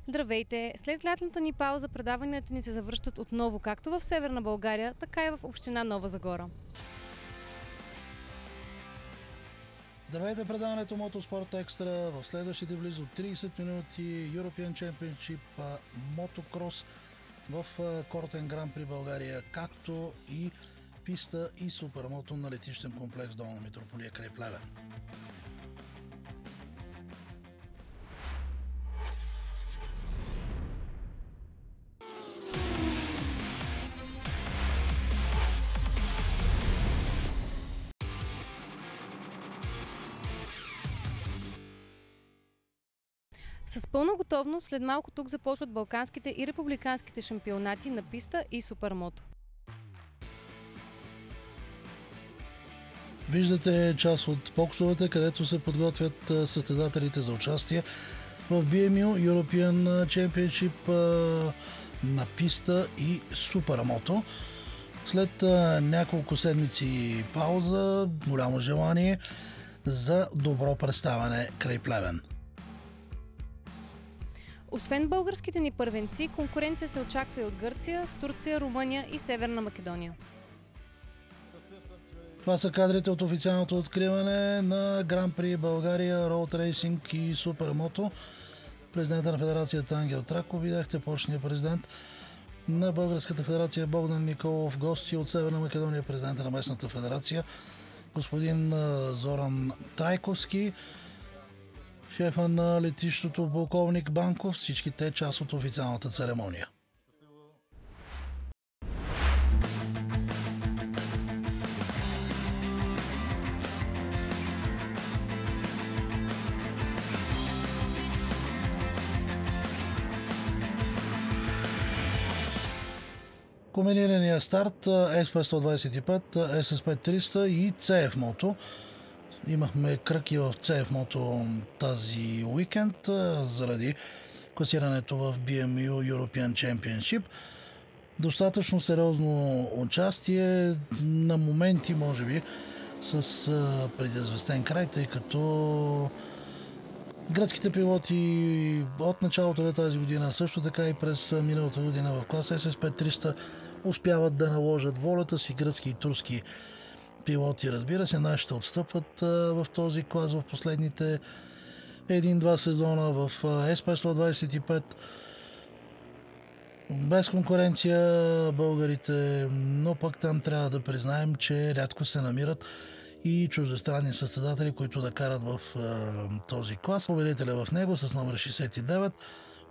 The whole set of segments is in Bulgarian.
Здравейте! След лятната ни пауза предаванията ни се завръщат отново както в Северна България, така и в община Нова Загора. Здравейте, предаването Мотоспорт Екстра. В следващите близо 30 минути European Championship мотокрос в Кортен Гран при България, както и писта и супермото на летищен комплекс Долна Митрополия край Плевен. С пълна готовност след малко тук започват балканските и републиканските шампионати на писта и супермото. Виждате част от боксовете, където се подготвят състезателите за участие в BMU European Championship на писта и супермото. След няколко седмици пауза, голямо желание за добро представяне край Плевен. Освен българските ни първенци, конкуренция се очаква и от Гърция, Турция, Румъния и Северна Македония. Това са кадрите от официалното откриване на Гран При България, Роуд Рейсинг и Супермото. Президента на федерацията Ангел Траков, видяхте почния президент на Българската федерация Богдан Николов, гости от Северна Македония, президента на местната федерация господин Зоран Трайковски, шефа на летището полковник Банков, всички те част от официалната церемония. Комбинирания старт SP125, SS5300 и CF Moto. Имахме кръги в CF Moto тази уикенд заради класирането в BMU European Championship. Достатъчно сериозно участие, на моменти може би с предизвестен край, тъй като гръцките пилоти от началото на тази година, също така и през миналата година в клас SS5300 успяват да наложат волята си. Гръцки и турски пилоти, разбира се, нашите отстъпват в този клас в последните 1-2 сезона. В SP125 без конкуренция българите, но пък там трябва да признаем, че рядко се намират и чуждестранни състезатели, които да карат в този клас. Победителя в него с номер 69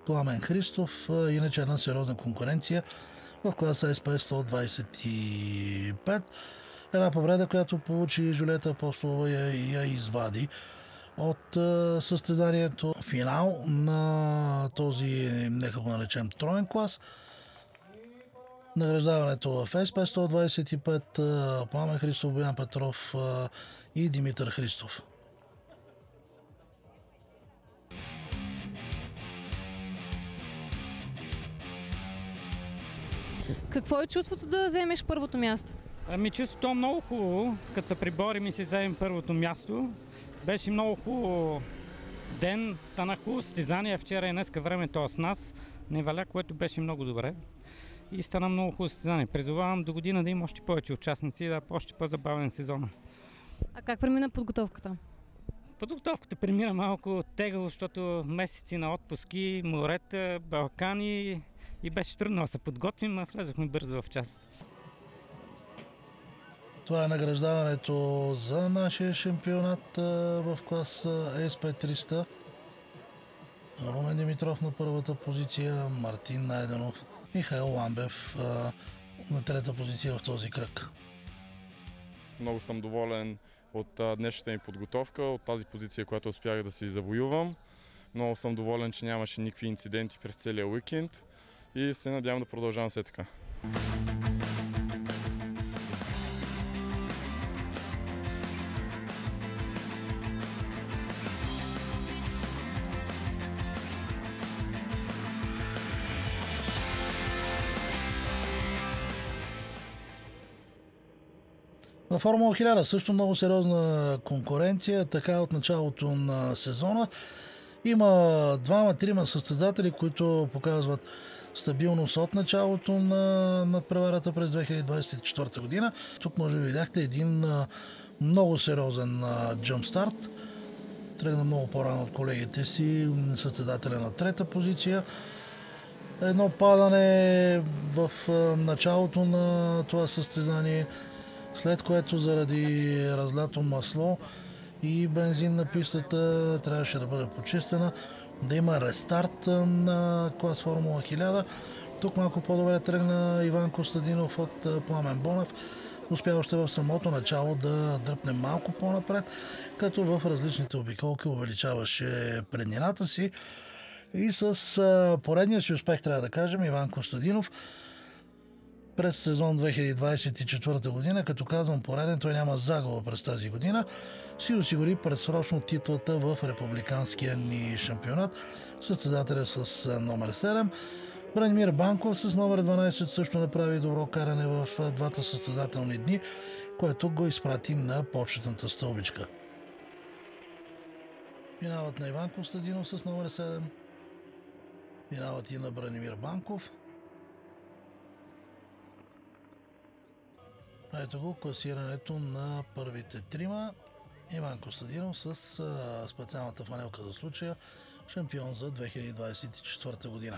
Пламен Христов, иначе една сериозна конкуренция в класа SP125. Една повреда, която получи Жулета Апостолова, я извади от състезанието. Финал на този, нека го наречем, троен клас. Награждаването в SP125, Пламен Христов, Боян Петров и Димитър Христов. Какво е чувството да вземеш първото място? Чувството е много хубаво, като се приборим и си вземем първото място. Беше много хубаво ден, стана хубаво състезание. Вчера и днеска времето с нас не валя, което беше много добре. И стана много хубаво състезание. Призовавам до година да има още повече участници и да е още по-забавен сезон. А как премина подготовката? Подготовката премина малко тегаво, защото месеци на отпуски, морета, Балкани и беше трудно да се подготвим, а влезохме бързо в час. Това е награждаването за нашия шампионат в клас SP300. Румен Димитров на първата позиция, Мартин Найденов, Михаил Ламбев на трета позиция в този кръг. Много съм доволен от днешната ми подготовка, от тази позиция, която успях да си завоювам. Много съм доволен, че нямаше никакви инциденти през целия уикенд и се надявам да продължавам все така. На Формула 1000 също много сериозна конкуренция, така от началото на сезона. Има двама-трима състезатели, които показват стабилност от началото на надпреварата през 2024 година. Тук може би видяхте един много сериозен джъмпстарт. Тръгна много по-рано от колегите си, състезателя на трета позиция. Едно падане в началото на това състезание, след което заради разлято масло и бензин на пистата трябваше да бъде почистена, да има рестарт на клас Формула 1000. Тук малко по-добре тръгна Иван Костадинов от Пламен Бонев. Успя още в самото начало да дръпне малко по-напред, като в различните обиколки увеличаваше преднината си. И с поредния си успех, трябва да кажем, Иван Костадинов през сезон 2024 година, като казвам пореден, той няма загуба през тази година, си осигури предсрочно титлата в републиканския ни шампионат. Състезателя с номер 7. Бранимир Банков с номер 12 също направи добро каране в двата състезателни дни, което го изпрати на почетната стълбичка. Минават на Иван Костадинов с номер 7. Минават и на Бранимир Банков. Ето го класирането на първите трима. Иван Костадинов с специалната фанелка за случая, шампион за 2024 година.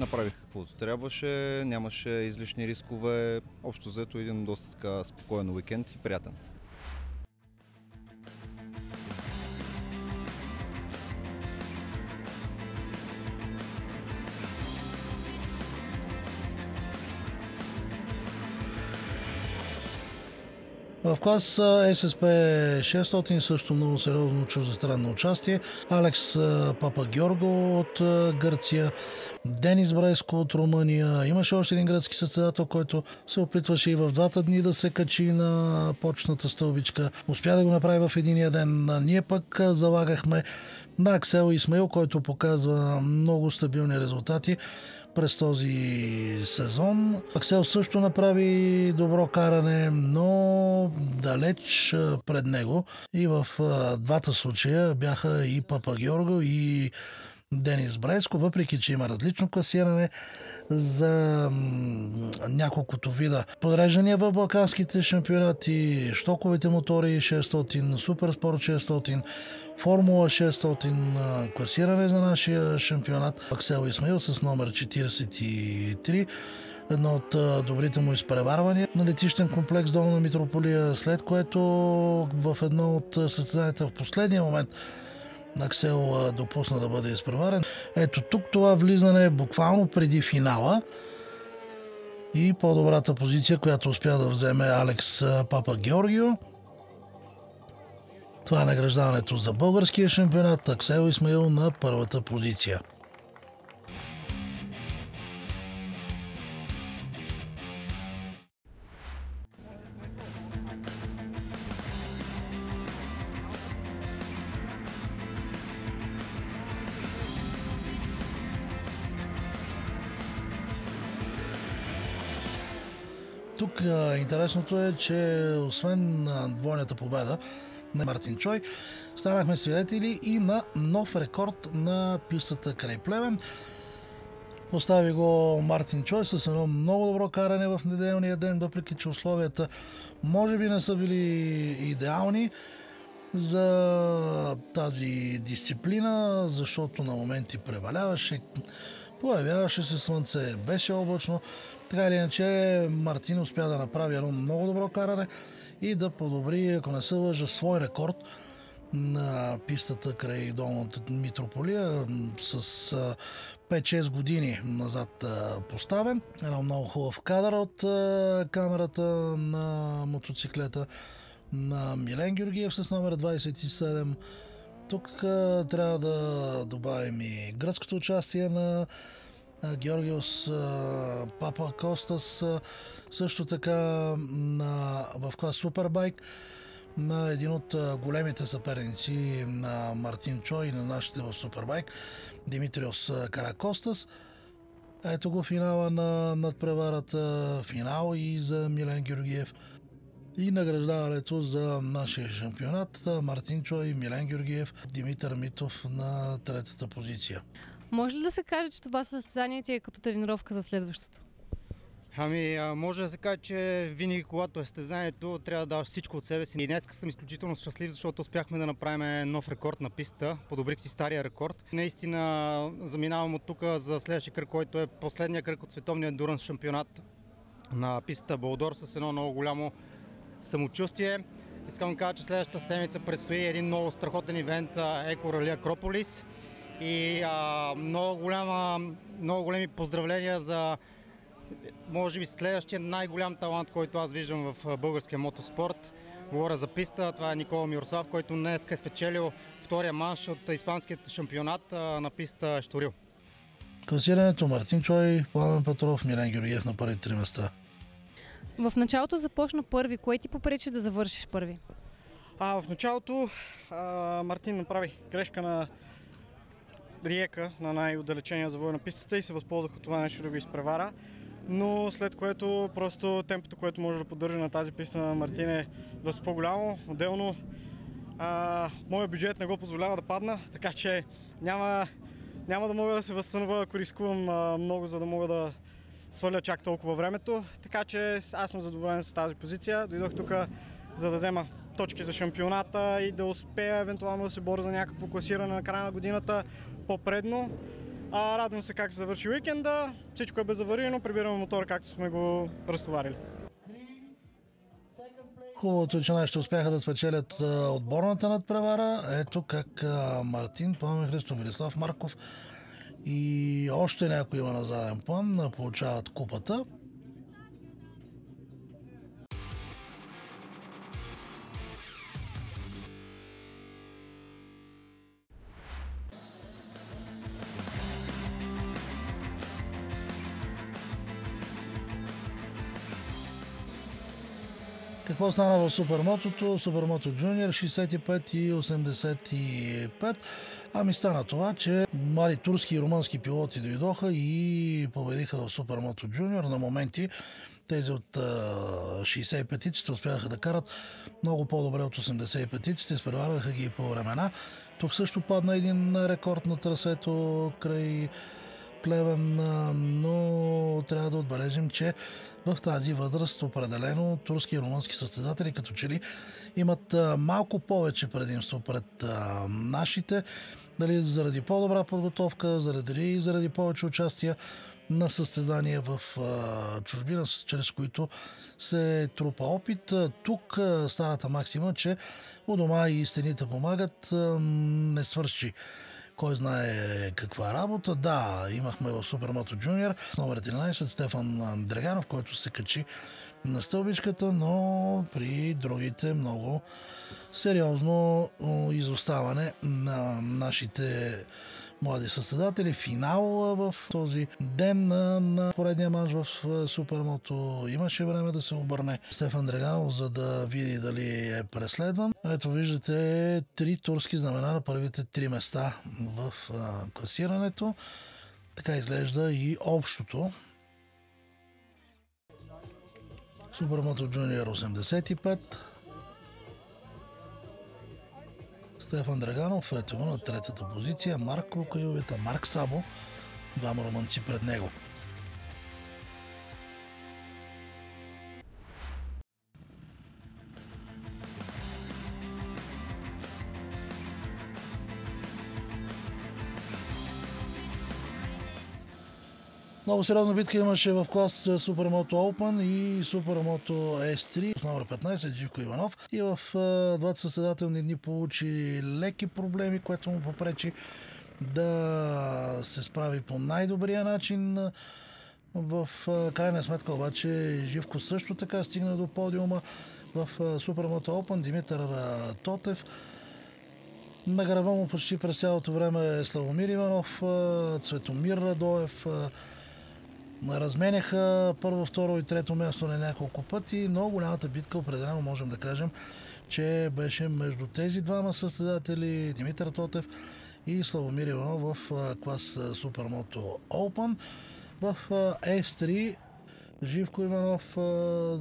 Направих каквото трябваше, нямаше излишни рискове. Общо взето един доста така спокоен уикенд и приятен. В клас ССП 600 също много сериозно чуждестранно участие. Алекс Папагеорго от Гърция, Денис Брайско от Румъния. Имаше още един гръцки състезател, който се опитваше и в двата дни да се качи на почната стълбичка. Успя да го направи в единия ден. Ние пък залагахме на Аксел Исмаил, който показва много стабилни резултати през този сезон. Аксел също направи добро каране, но далеч пред него. И в двата случая бяха и Папагеорго, и Денис Брайско, въпреки че има различно класиране за няколкото вида подреждания в балканските шампионати, щоковите мотори 600, Суперспорт 600, Формула 600, класиране за нашия шампионат. Аксел Исмаил с номер 43, едно от добрите му изпреварвания на летищен комплекс Долна Митрополия, след което в едно от състезанията в последния момент Аксел допусна да бъде изпреварен. Ето тук това влизане е буквално преди финала и по-добрата позиция, която успя да вземе Алекс Папагеоргио. Това е награждаването за българския шампионат. Аксел Исмаил на първата позиция. Тук интересното е, че освен двойната победа на Мартин Чой, станахме свидетели и на нов рекорд на пистата край Плевен. Постави го Мартин Чой с едно много добро каране в неделния ден, въпреки че условията може би не са били идеални за тази дисциплина, защото на моменти преваляваше, появяваше се слънце, беше облачно. Така или иначе Мартин успя да направи едно много добро каране и да подобри, ако не се лъжа, свой рекорд на пистата край Долната Митрополия с 5-6 години назад поставен. Едно много хубав кадър от камерата на мотоциклета на Милен Георгиев с номер 27. Тук трябва да добавим и гръцкото участие на Георгиос Папа Костас, също така в клас Супербайк на един от големите съперници на Мартин Чой и на нашите в Супербайк, Димитриос Каракостас. Ето го финала на надпреварата, финал и за Милен Георгиев. и награждаването за нашия шампионат. Мартин Чой, Милен Георгиев, Димитър Митов на третата позиция. Може ли да се каже, че това състезание ти е като тренировка за следващото? Може да се каже, че винаги когато е състезанието, трябва да даваш всичко от себе си. И днес съм изключително щастлив, защото успяхме да направим нов рекорд на пистата. Подобрих си стария рекорд. Наистина заминавам от тук за следващия кръг, който е последния кръг от световния ендуранс шампионат на пистата Болдор с едно много голямо самочувствие. Искам да кажа, че следващата седмица предстои един много страхотен ивент Еко Рали Акрополис и много големи поздравления за може би следващия най-голям талант, който аз виждам в българския мотоспорт. Говоря за писта, това е Никола Мирослав, който днес е спечелил втория манш от испанският шампионат на писта Шторил. Класирането: Мартин Чой, Пламен Петров, Милен Георгиев на първи 3 места. В началото започна първи. Кое ти попречи да завършиш първи? В началото Мартин направи грешка на Риека, на най-отдалечения завой на пистата и се възползвах от това нещо да го изпревара. Но след което просто темпото, което може да поддържа на тази писта на Мартин е доста по-голямо. Отделно моят бюджет не го позволява да падна, така че няма да мога да се възстановя, ако рискувам много, за да мога да сваля чак толкова времето. Така че аз съм задоволен с тази позиция. Дойдох тук, за да взема точки за шампионата и да успея евентуално да се боря за някакво класиране на края на годината по-предно. Радвам се как се завърши уикенда. Всичко е безаварийно, прибираме мотора както сме го разтоварили. Хубавото е, че нашите успяха да спечелят отборната надпревара. Ето как Мартин, Пламен Христов, Велислав Марков и още някой има на заден план получават купата. Какво стана в Супермотото? Супермото Джуниор 65 и 85. Стана това, че млади турски и румънски пилоти дойдоха и победиха в Супермото Джуниор. На моменти тези от 65-иците успяха да карат много по-добре от 85-иците, изпреварваха ги по времена. Тук също падна един рекорд на трасето край Плевен, но трябва да отбележим, че в тази възраст определено турски и румънски състезатели като че ли имат малко повече предимство пред нашите, дали заради по-добра подготовка, заради повече участия на състезания в чужбина, чрез които се трупа опит. Тук старата максима, че у дома и стените помагат, не свърши кой знае каква работа. Да, имахме в Супермото Джуниор номер 13 Стефан Драганов, който се качи на стълбичката, но при другите много сериозно изоставане на нашите млади състезатели. Финал в този ден на поредния мач в Супермото имаше време да се обърне Стефан Драганов, за да види дали е преследван. Ето виждате 3 турски знамена на първите 3 места в класирането. Така изглежда и общото. Супермото Джуниор 85. Стефан Драганов, ето го на третата позиция. Марк Лукайовита, Марк Сабо, двама румънци пред него. Много сериозна битка имаше в клас Супермото Open и Супермото S3 с номер 15 Живко Иванов. И в двата състезателни дни получи леки проблеми, което му попречи да се справи по най-добрия начин. В крайна сметка обаче Живко също така стигна до подиума в Супермото Open. Димитър Тотев. На гърба му почти през цялото време Славомир Иванов, Цветомир Радоев. Разменяха първо, второ и трето място на няколко пъти, но голямата битка определено можем да кажем, че беше между тези двама състезатели, Димитър Тотев и Славомир Иванов в клас Супермото Open. В S3 Живко Иванов,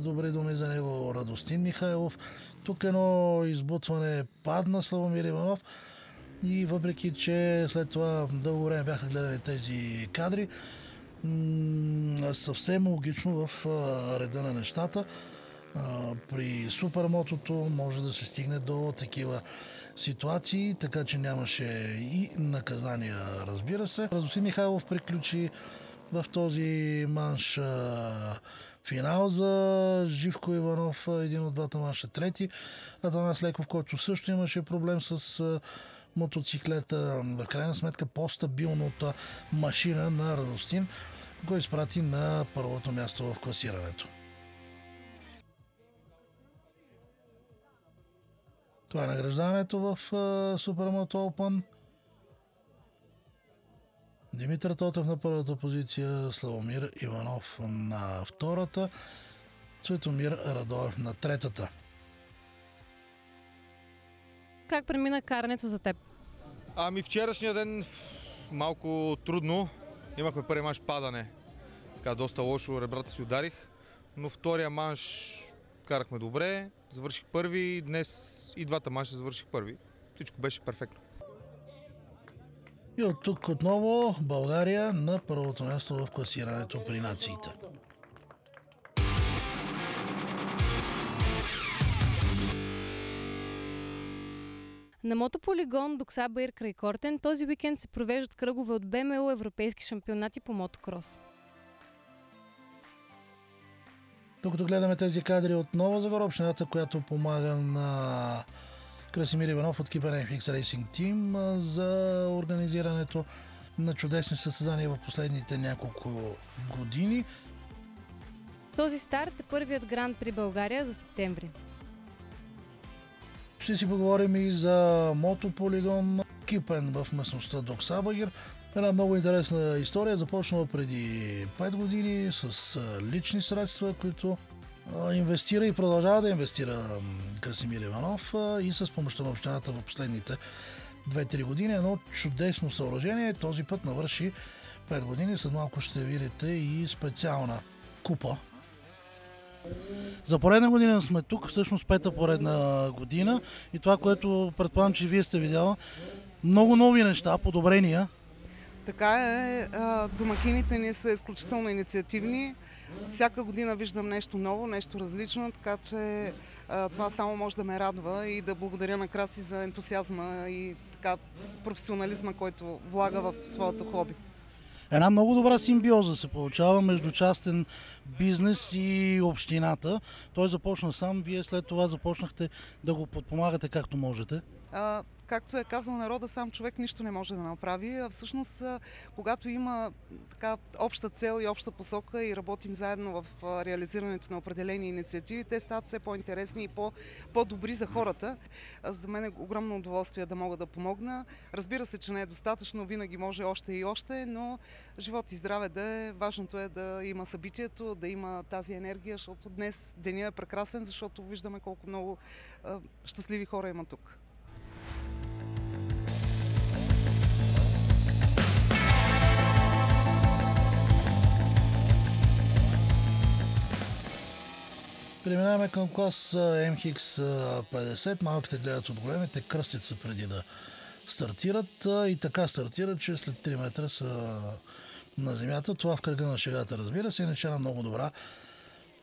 добри думи за него, Радостин Михайлов. Тук едно избутване падна Славомир Иванов и въпреки, че след това дълго време бяха гледани тези кадри, съвсем логично в реда на нещата. При супермотото може да се стигне до такива ситуации, така че нямаше и наказания, разбира се. Радостин Михайлов приключи в този манш финал за Живко Иванов, един от двата манша трети. Атанас Леков, който също имаше проблем с мотоциклета. В крайна сметка по-стабилната машина на Радостин го изпрати на първото място в класирането. Това е награждането в Supermoto Open. Димитър Тотев на първата позиция, Славомир Иванов на втората, Цветомир Радоев на третата. Как премина карането за теб? Вчерашния ден малко трудно. Имахме първи манш падане. Така доста лошо, ребрата си ударих. Но втория манш карахме добре. Завърших първи. Днес и двата манша завърших първи. Всичко беше перфектно. И от тук отново България на първото място в класирането при нациите. На мотополигон Доксабаир край Кортен този уикенд се провеждат кръгове от БМУ европейски шампионати по мотокрос. Докато гледаме тези кадри от Нова Загора, общината, която помага на Красимир Иванов от Кипър MX Racing Team за организирането на чудесни състезания в последните няколко години. Този старт е първият гранд при България за септември. Ще си поговорим и за мотополигон Кипен в местността Доксабагир. Една много интересна история, започнала преди 5 години с лични средства, които инвестира и продължава да инвестира Красимир Иванов и с помощта на общината в последните 2-3 години. Едно чудесно съоръжение. Този път навърши 5 години. След малко ще видите и специална купа. За поредна година сме тук, всъщност пета поредна година и това, което предполагам, че вие сте видяли, много нови неща, подобрения. Така е, домакините ни са изключително инициативни. Всяка година виждам нещо ново, нещо различно, така че това само може да ме радва и да благодаря на Краси за ентусиазма и така професионализма, който влага в своето хоби. Една много добра симбиоза се получава между частен бизнес и общината. Той започна сам, вие след това започнахте да го подпомагате както можете. Както е казал народа, сам човек нищо не може да направи. А всъщност, когато има така обща цел и обща посока и работим заедно в реализирането на определени инициативи, те стават все по-интересни и по-добри за хората. За мен е огромно удоволствие да мога да помогна. Разбира се, че не е достатъчно, винаги може още и още, но живот и здраве да е. Важното е да има събитието, да има тази енергия, защото днес денят е прекрасен, защото виждаме колко много щастливи хора има тук. Преминаваме към клас MX50. Малките гледат от големите, кръстят се преди да стартират и така стартират, че след 3 метра са на земята. Това в кръга на шегата, разбира се, иначе една много добра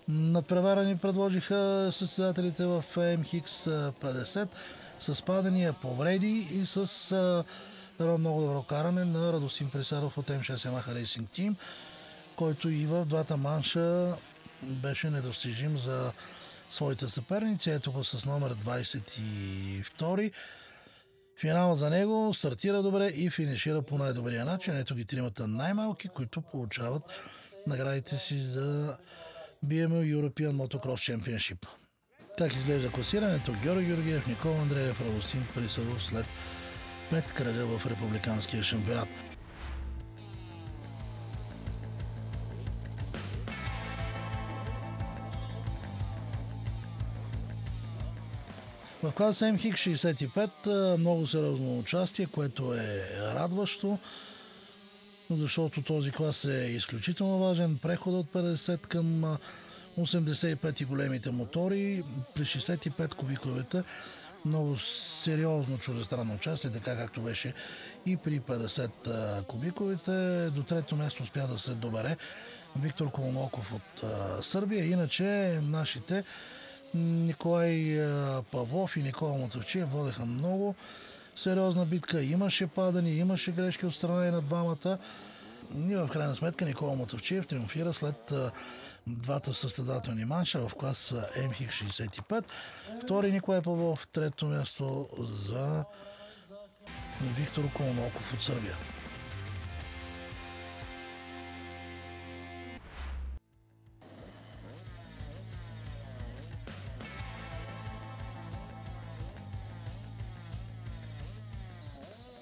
надпревара ни предложиха състезателите в MX50 с падания, повреди и с едно много добро каране на Радостин Присаров от M6 Yamaha Racing Team, който и в двата манша беше недостижим за своите съперници. Ето го с номер 22. Финал за него, стартира добре и финишира по най-добрия начин. Ето ги тримата най-малки, които получават наградите си за BMU European Motocross Championship. Как изглежда класирането? Георги Георгиев, Никола Андреев, Радостин Присаров след 5 кръга в републиканския шампионат. В класа MX65 много сериозно участие, което е радващо. защото този клас е изключително важен. Преходът от 50 към 85 и големите мотори, при 65 кубиковете много сериозно чуждестранно участие, така както беше и при 50 кубиковите. До трето място успя да се добере Виктор Колмоков от Сърбия. Иначе нашите Николай Павлов и Никола Мотавчиев водеха много сериозна битка. Имаше падания, имаше грешки от страна и на двамата. И в крайна сметка Никола Мотавчиев триумфира след двата състезателни манша в клас МХ-65. Втори Николай Павлов, трето място за Виктор Колмоков от Сърбия.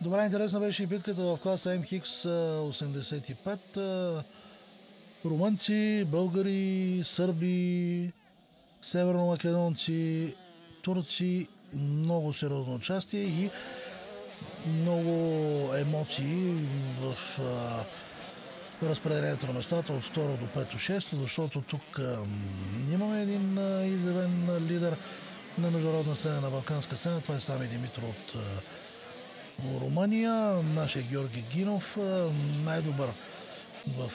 Добре, интересна беше и битката в класа МХ-85. Румънци, българи, сърби, северномакедонци, турци, много сериозно участие и много емоции в разпределението на местата от 2 до 5-6, защото тук имаме един изявен лидер на международна сцена, на балканска сцена. Това е Сами Димитров от Румъния, нашия Георги Гинов, най-добър в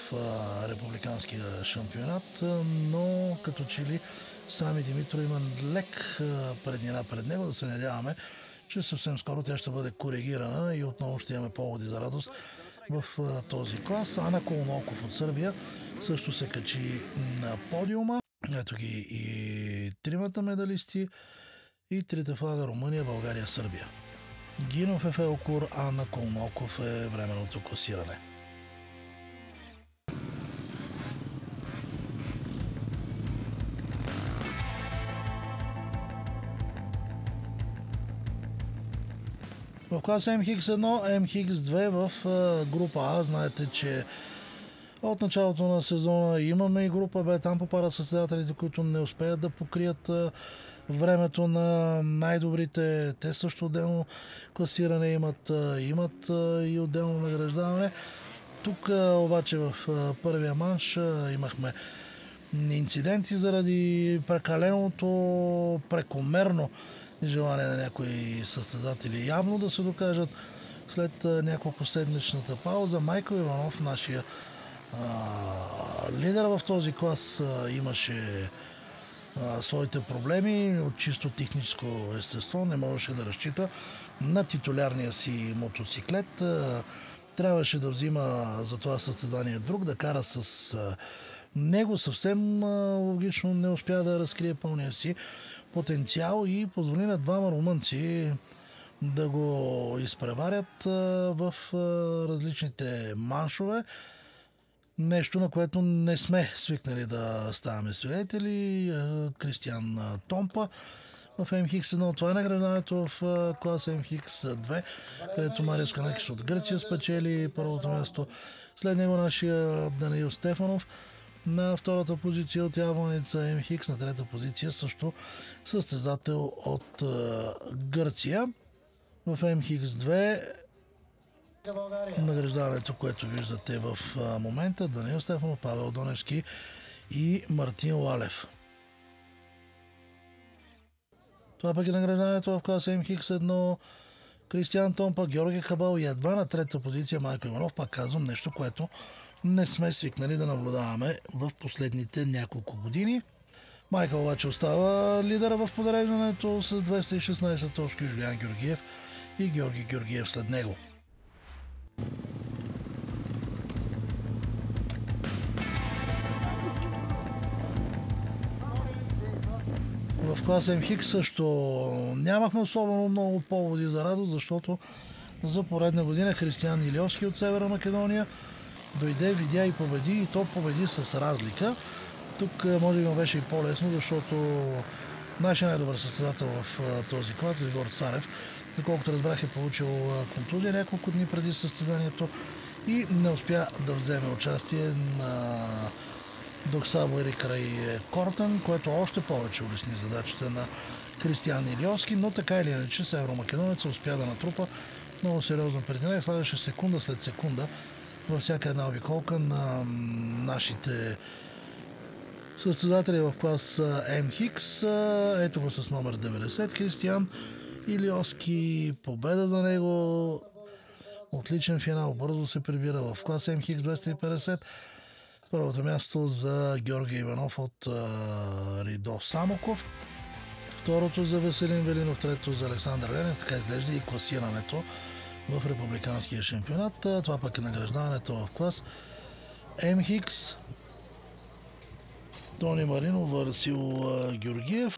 републиканския шампионат, но като че ли Сами Димитров има лек преднина пред него. Да се надяваме, че съвсем скоро тя ще бъде коригирана и отново ще имаме поводи за радост в този клас. Ана Колмоков от Сърбия също се качи на подиума. Ето ги и тримата медалисти и трите флага: Румъния, България, Сърбия. Гинов е Фелкур, Ана Колмоков е временното класиране. В клас МХ1, МХ2 в група А. Знаете, че от началото на сезона имаме и група Б. Там попадат състезателите, които не успеят да покрият времето на най-добрите. Те също отделно класиране имат и отделно награждаване. Тук обаче в първия манш имахме инциденти заради прекомерно желание на някои състезатели явно да се докажат. След няколко седмичната пауза Майкъл Иванов, нашия лидер в този клас, имаше своите проблеми от чисто техническо естество. Не можеше да разчита на титулярния си мотоциклет. Трябваше да взима за това състезание друг, да кара с него. Съвсем логично не успя да разкрие пълния си потенциал и позволи на двама румънци да го изпреварят в различните маншове. Нещо, на което не сме свикнали да ставаме свидетели. Кристиан Томпа в МХ1. Това е награждането в класа МХ2, където Мариус Канакис от Гърция спечели първото място. След него нашия Даниил Стефанов на втората позиция от Ябланица, МХ на трета позиция също състезател от Гърция. В МХ2 награждаването, което виждате в момента: Даниил Стефанов, Павел Доневски и Мартин Лалев. Това пък е награждаването в класа МХ1. Кристиан Томпа, Георги Хабал и едва на трета позиция Майко Иванов. Пак казвам, нещо, което не сме свикнали да наблюдаваме в последните няколко години. Майкъл обаче остава лидера в подреждането с 216 точки. Юлиан Георгиев и Георги Георгиев след него. В класа МХ също нямахме особено много поводи за радост, защото за поредна година Християн Илиовски от Северна Македония дойде, видя и победи, и то победи с разлика. Тук може би беше и по-лесно, защото нашия най-добър състезател в този клас, Григор Царев, доколкото разбрах, е получил контузия няколко дни преди състезанието и не успя да вземе участие на Доксабо или край Кортен, което още повече улесни задачите на Християн Илиовски, но така или иначе Северомакедонец успя да натрупа много сериозно предина и слагаше секунда след секунда във всяка една обиколка на нашите състезатели в клас МХ. Ето го с номер 90, Кристиан Илиоски, победа за него. Отличен финал, бързо се прибира в клас МХ 250. Първото място за Георги Иванов от Ридо Самоков. Второто за Веселин Велинов, третото за Александър Ленев. Така изглежда и класирането в републиканския шампионат. Това пък е награждаването в клас МХ. Тони Маринов, Васил Георгиев.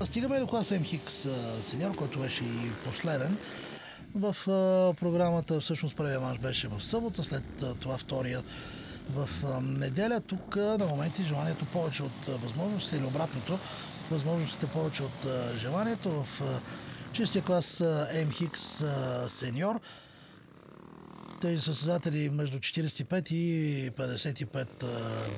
Стигаме до клас МХ сеньор, който беше и последен в програмата. Всъщност първият мач беше в събота, след това втория в неделя. Тук на моменти желанието повече от възможностите или обратното, възможностите повече от желанието в чистия клас МХ сеньор. Тези състезатели между 45 и 55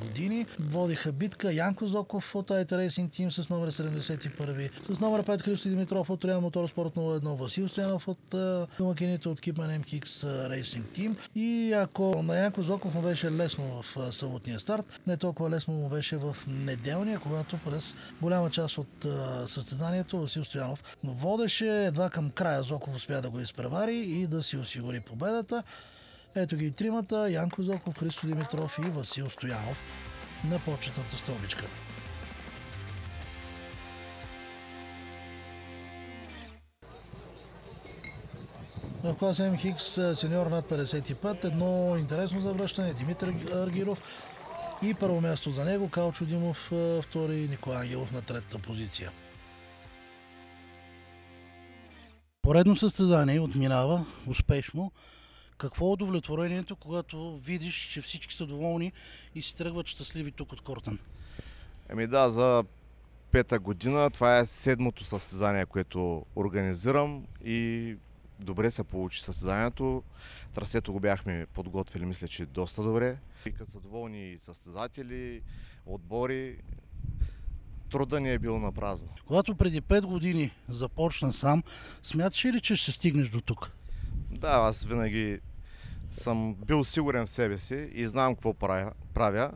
години водиха битка Янко Зоков от IT Racing Team с номер 71, с номер 5 Христо Димитров от Реал Моторспорт 01, Васил Стоянов от домакините от Кипман МХ Racing Team. И ако на Янко Зоков му беше лесно в съботния старт, не толкова лесно му беше в неделния, когато през голяма част от състезанието Васил Стоянов водеше. Едва към края Зоков успя да го изпревари и да си осигури победата. Ето ги и тримата: Янко Зоков, Христо Димитров и Васил Стоянов на почетната стълбичка. В клас МХ сеньор над 55, едно интересно завръщане: Димитър Аргиров и първо място за него Калчо Димов, втори Николай Ангелов на третата позиция. Поредно състезание отминава успешно. Какво е удовлетворението, когато видиш, че всички са доволни и си тръгват щастливи тук от Кортен? Да, за пета година това е седмото състезание, което организирам и добре се получи състезанието. Трасето го бяхме подготвили, мисля, че доста добре. И като са доволни състезатели, отбори, труда ни е бил на празно. Когато преди 5 години започна сам, смяташ ли, че ще стигнеш до тук? Да, аз винаги съм бил сигурен в себе си и знам какво правя.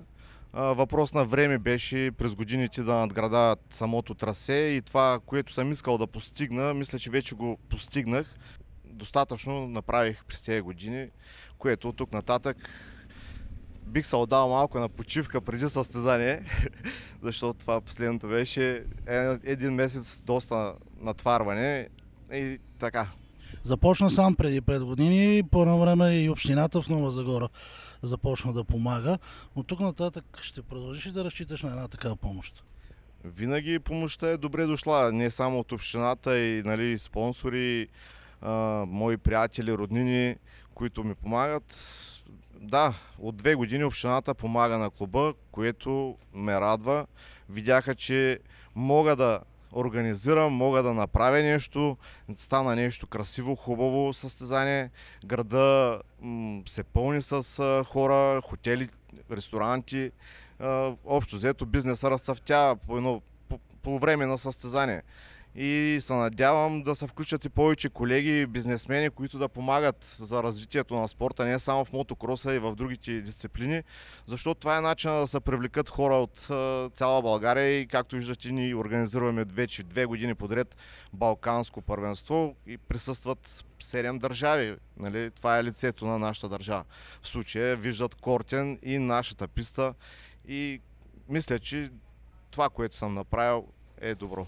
Въпрос на време беше през годините да надграда самото трасе и това, което съм искал да постигна, мисля, че вече го постигнах. Достатъчно направих през тези години, което от тук нататък бих се отдал малко на почивка преди състезание, защото това последното беше един месец доста натварване и така. Започна сам преди 5 години, по едно време и общината в Нова Загора започна да помага. От тук нататък ще продължиш и да разчиташ на една такава помощ? Винаги помощта е добре дошла, не само от общината, и спонсори, мои приятели, роднини, които ми помагат. Да, от 2 години общината помага на клуба, което ме радва. Видяха, че мога да организирам, мога да направя нещо, стана нещо красиво, хубаво състезание. Града се пълни с хора, хотели, ресторанти. Общо взето бизнеса разцъфтя по време на състезание. И се надявам да се включат и повече колеги, бизнесмени, които да помагат за развитието на спорта, не само в мотокроса и в другите дисциплини, защото това е начинът да се привлекат хора от цяла България и както виждате, ни организираме вече 2 години подред Балканско първенство и присъстват 7 държави. Нали? Това е лицето на нашата държава. В случая виждат Кортен и нашата писта и мисля, че това, което съм направил, е добро.